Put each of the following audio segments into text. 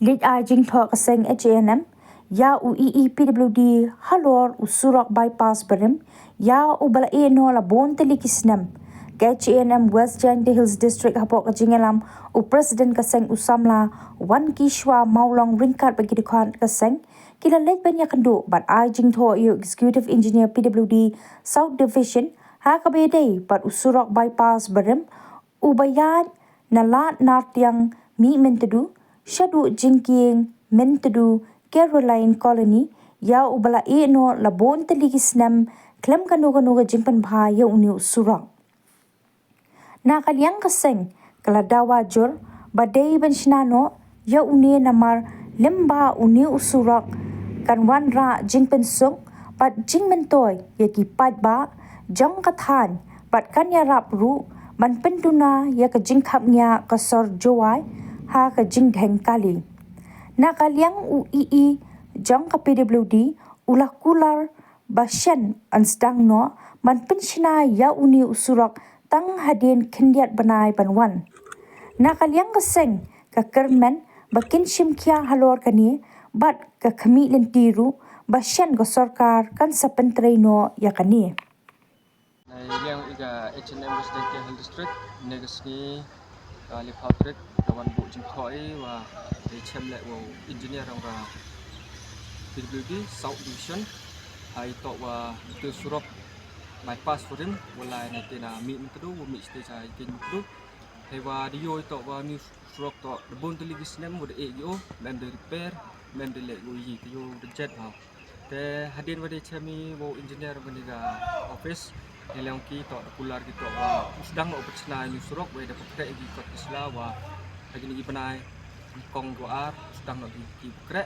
Leit jingthoh ka seng HANM, ya E E PWD halor Surok bypass barim, ya laiehnoh la tylli snem. Ke HANM West Jangthoh Hills District hapok ka jingelam President ka seng usamla wan kishwa maulong ringkat bagi dikhan ka seng kila leit banyak kendu but jingthoh Executive Engineer PWD South Division ha ka bedai but Surok bypass barim ubayan na lat nart yang mi mentedu Shadu Jinking Mentedu Caroline Colony ya laiehnoh la tylli snem klem kanu ga jingpan bha ya uni Surok. Na kaliang kaseng kala dawa jur badai ban shnano ya uni namar lemba uni Surok kan wan ra jingpan sung pat jingmen toy ya ki pat ba jong kathan pat kan ya rap ru man penduna ya ka jingkhap nya ka sor jowai ha ka jingdheng kali. Na kaliang E jong ka PWD ulah kular basyan ansdang no man penshna ya uni Surok tang hadin kendiat banai banwan. Na kaliang ka seng ka kermen bakin shimkia halor kani bat ka kami lentiru basyan ka sorkar kan sa pentreno ya kani. Yang iga HNM West Jangthoh Hills District negasni kali public kawan bu jingthoh wa chem le wo engineer orang ra PWD South Division ai to wa ke Surok bypass forim wala netina mi mtu wo mi stage ai tin mtu he wa dio to wa ni Surok to tylli snem wo de yo men de repair men de le wo yi yo de jet ha te hadin wa de chemi wo engineer wa ni ga office yang ki to kular ki to wa sedang operasional ni Surok wa de pokre gi kot isla wa lagi ni banai kong go ar sedang no ki pokre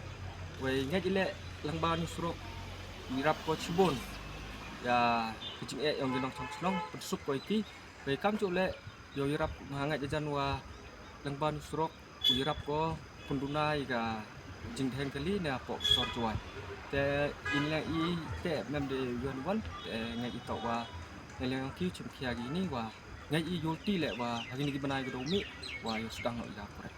wa ngai ile langba ni Surok mirap ko chibon ya kucing yang ginong chong pensuk ko iki wa kam chu le yo irap hangat jajan wa langba ni Surok irap ko penduna iga jingdheng kali na po sor juai te inla I te mem de yon wan te ngai to wa yang ki chim kia gini wa ngai yulti le wa hagini gi banai go mi wa yo sedang no iga pore